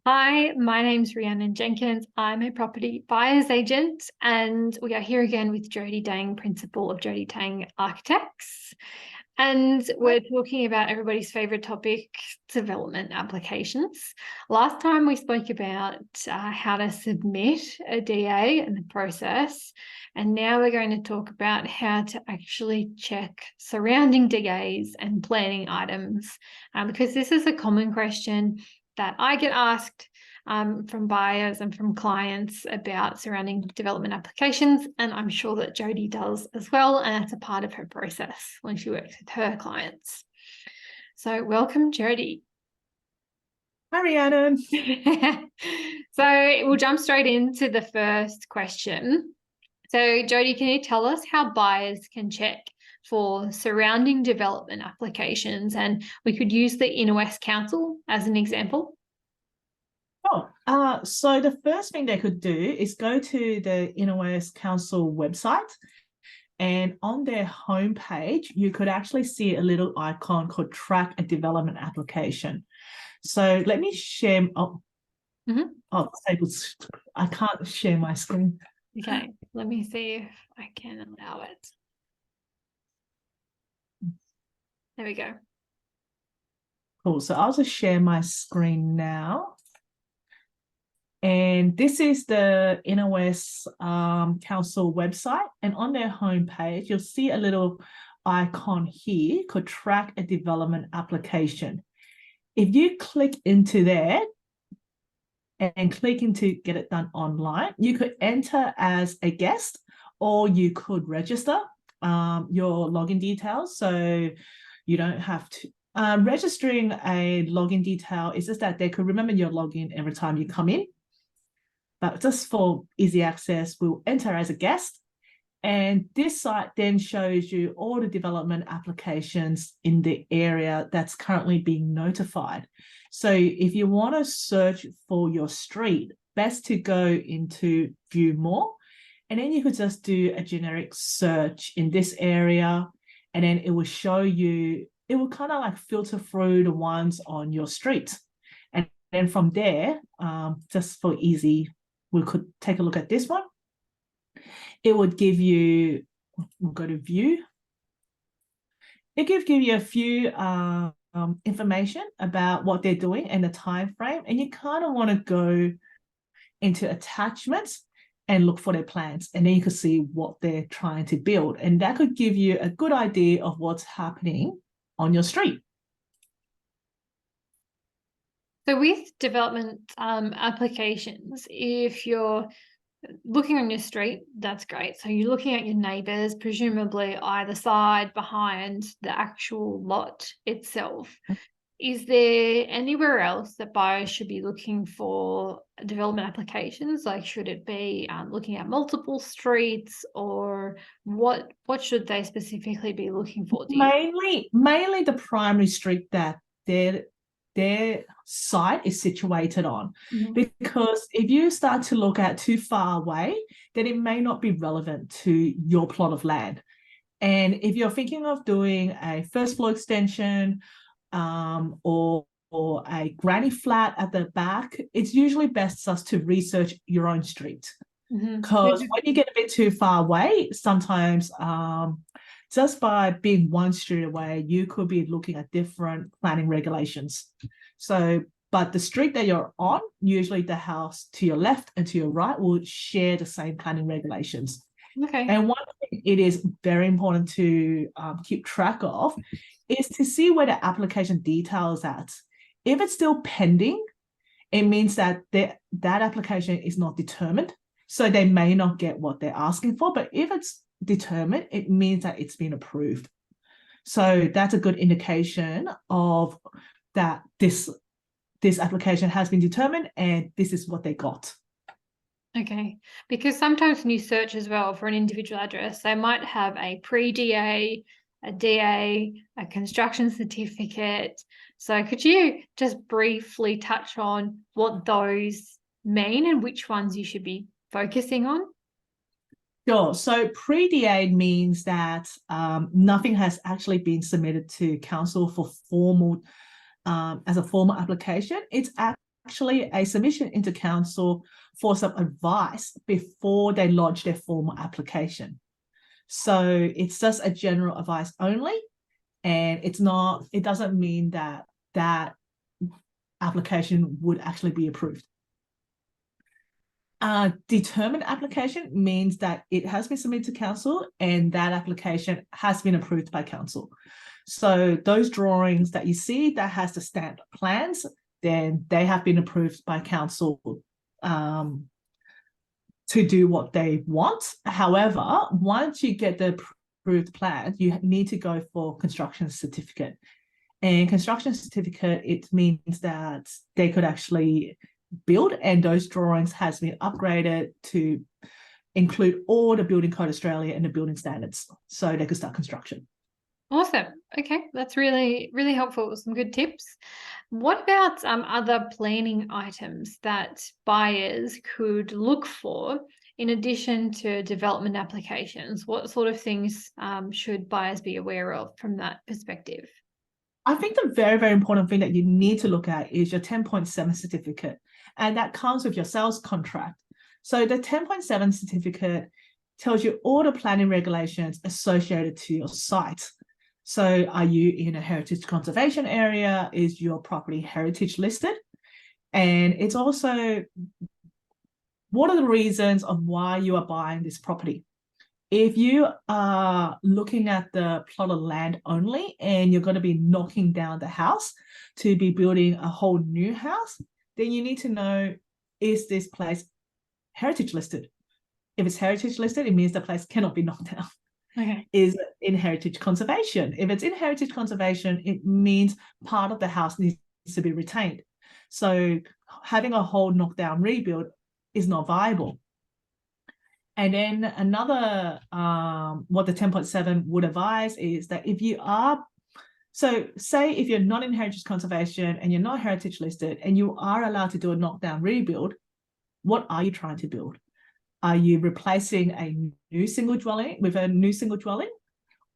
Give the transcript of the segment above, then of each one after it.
Hi, my name's Rhiannon Jenkins. I'm a property buyer's agent, and we are here again with Jody Dang, principal of Jody Dang Architects. And we're talking about everybody's favorite topic, development applications. Last time we spoke about how to submit a DA and the process. And now we're going to talk about how to actually check surrounding DAs and planning items, because this is a common question that I get asked from buyers and from clients about surrounding development applications. And I'm sure that Jody does as well. And that's a part of her process when she works with her clients. So welcome, Jody. Hi, Rhiannon. So we'll jump straight into the first question. So Jody, can you tell us how buyers can check for surrounding development applications? And we could use the Inner West Council as an example. So the first thing they could do is go to the Inner West Council website, and on their homepage, you could actually see a little icon called Track a Development Application. So let me share. I can't share my screen. Okay, let me see if I can allow it. There we go. Cool. So I'll just share my screen now. And this is the Inner West Council website. And on their homepage, you'll see a little icon here called Track a Development Application. If you click into there and click into Get It Done Online, you could enter as a guest, or you could register your login details. So you don't have to. Registering a login detail is just that they could remember your login every time you come in. But just for easy access, we'll enter as a guest. And this site then shows you all the development applications in the area that's currently being notified. So if you want to search for your street, best to go into View More. And then you could just do a generic search in this area. And then it will show you, it will kind of like filter through the ones on your street. And then from there, just for easy, we could take a look at this one. It would give you, we'll go to view. It could give you a few information about what they're doing and the time frame. And you kind of want to go into attachments and look for their plans. And then you can see what they're trying to build. And that could give you a good idea of what's happening on your street. So with development applications, if you're looking on your street, that's great. So you're looking at your neighbours, presumably either side, behind the actual lot itself. Is there anywhere else that buyers should be looking for development applications? Like, should it be looking at multiple streets, or what should they specifically be looking for? Mainly the primary street that their site is situated on. Because if you start to look at too far away, then it may not be relevant to your plot of land. And if you're thinking of doing a first floor extension or a granny flat at the back, it's usually best just to research your own street. Because when you get a bit too far away, sometimes just by being one street away, you could be looking at different planning regulations. So, but the street that you're on, usually the house to your left and to your right will share the same planning regulations. Okay. And one thing it is very important to keep track of is to see where the application details at. If it's still pending, it means that that application is not determined. So they may not get what they're asking for. But if it's determined, it means that it's been approved. So that's a good indication of that this application has been determined and this is what they got. Okay, because sometimes when you search as well for an individual address, they might have a pre-DA, a DA, a construction certificate. So could you just briefly touch on what those mean and which ones you should be focusing on? Sure. So pre-DA means that nothing has actually been submitted to council for formal as a formal application. It's actually a submission into council for some advice before they lodge their formal application. So it's just a general advice only, and it doesn't mean that that application would actually be approved. Determined application means that it has been submitted to council and that application has been approved by council. So those drawings that you see that has the stamped plans, then they have been approved by council to do what they want. However, once you get the approved plan, you need to go for construction certificate. And construction certificate, it means that they could actually build, and those drawings has been upgraded to include all the Building Code Australia and the building standards, so they could start construction. Awesome. Okay, that's really, really helpful. Some good tips. What about other planning items that buyers could look for in addition to development applications? What sort of things should buyers be aware of from that perspective? I think the very, very important thing that you need to look at is your 10.7 certificate, and that comes with your sales contract. So the 10.7 certificate tells you all the planning regulations associated to your site. So are you in a heritage conservation area? Is your property heritage listed? And it's also, what are the reasons of why you are buying this property? If you are looking at the plot of land only and you're going to be knocking down the house to be building a whole new house, then you need to know, is this place heritage listed? If it's heritage listed, it means the place cannot be knocked down. Okay. Is in heritage conservation. If it's in heritage conservation, it means part of the house needs to be retained. So having a whole knockdown rebuild is not viable. And then another, what the 10.7 would advise is that if you are, so say if you're not in heritage conservation and you're not heritage listed and you are allowed to do a knockdown rebuild, what are you trying to build? Are you replacing a new single dwelling with a new single dwelling?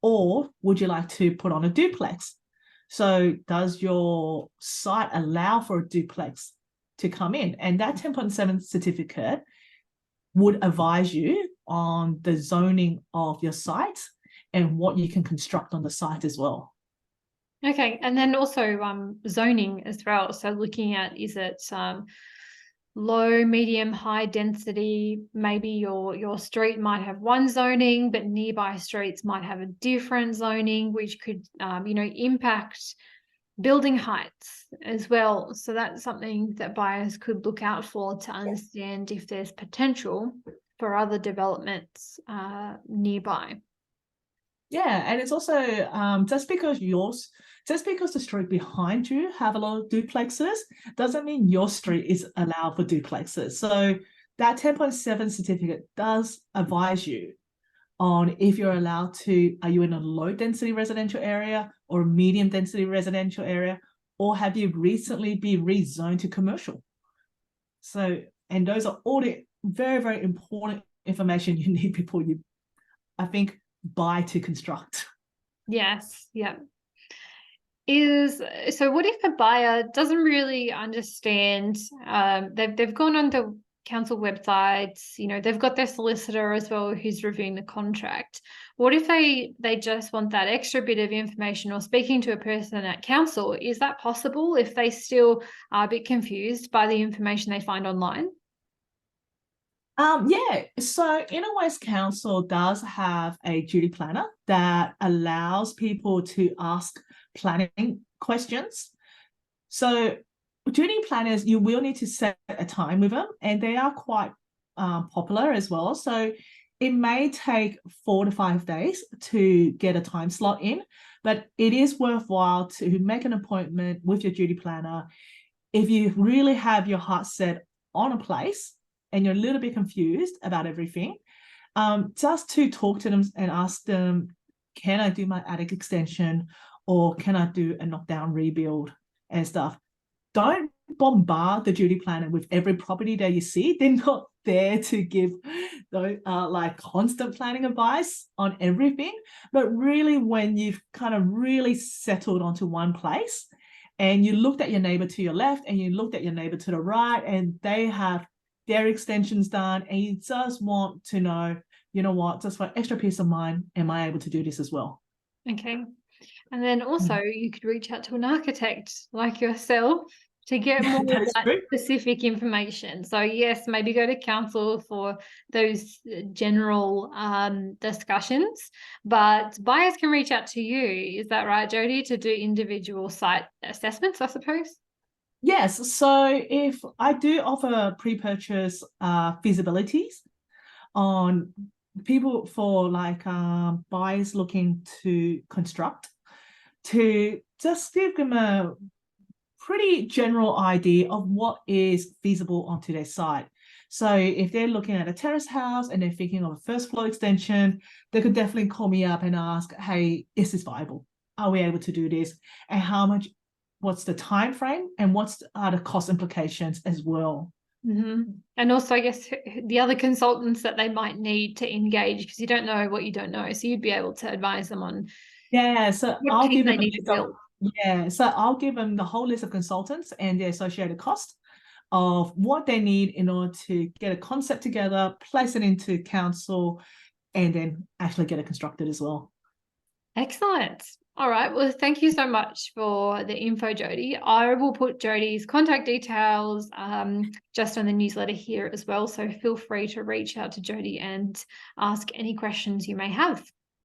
Or would you like to put on a duplex? So does your site allow for a duplex to come in? And that 10.7 certificate would advise you on the zoning of your site and what you can construct on the site as well. Okay, and then also zoning as well. So looking at, is it low, medium, high density? Maybe your street might have one zoning, but nearby streets might have a different zoning, which could impact building heights as well. So that's something that buyers could look out for to understand if there's potential for other developments nearby. Yeah, and it's also just because the street behind you have a lot of duplexes doesn't mean your street is allowed for duplexes. So that 10.7 certificate does advise you on if you're allowed to, are you in a low density residential area or a medium density residential area, or have you recently been rezoned to commercial? So, and those are all the very, very important information you need before you, I think, buy to construct. Yes, yeah. So what if a buyer doesn't really understand, they've gone on the council websites, they've got their solicitor as well who's reviewing the contract. What if they just want that extra bit of information or speaking to a person at council? Is that possible if they still are a bit confused by the information they find online? Yeah, so Inner West Council does have a duty planner that allows people to ask planning questions. So duty planners, you will need to set a time with them, and they are quite popular as well. So it may take 4 to 5 days to get a time slot in, but it is worthwhile to make an appointment with your duty planner. If you really have your heart set on a place and you're a little bit confused about everything, just to talk to them and ask them, can I do my attic extension, or can I do a knockdown rebuild and stuff? Don't bombard the duty planner with every property that you see. They're not there to give those like constant planning advice on everything, but really when you've kind of really settled onto one place and you looked at your neighbor to your left and you looked at your neighbor to the right, and they have their extensions done, and you just want to know, you know what, just for extra peace of mind, am I able to do this as well? Okay. And then also you could reach out to an architect like yourself to get more That of is that true. specific information. So yes, maybe go to council for those general discussions, but buyers can reach out to you. Is that right, Jody, to do individual site assessments, I suppose? Yes, so if I do offer pre-purchase feasibilities on people for like buyers looking to construct, to just give them a pretty general idea of what is feasible onto their site. So if they're looking at a terrace house and they're thinking of a first floor extension, they could definitely call me up and ask, hey, is this viable? Are we able to do this? And how much, what's the time frame, and what's the cost implications as well? Mm-hmm. And also, I guess the other consultants that they might need to engage, because you don't know what you don't know. So you'd be able to advise them on Yeah, so what I'll piece give they them a need to list of, build. yeah, so I'll give them the whole list of consultants and the associated cost of what they need in order to get a concept together, place it into council, and then actually get it constructed as well. Excellent. All right. Well, thank you so much for the info, Jody. I will put Jody's contact details just on the newsletter here as well. So feel free to reach out to Jody and ask any questions you may have.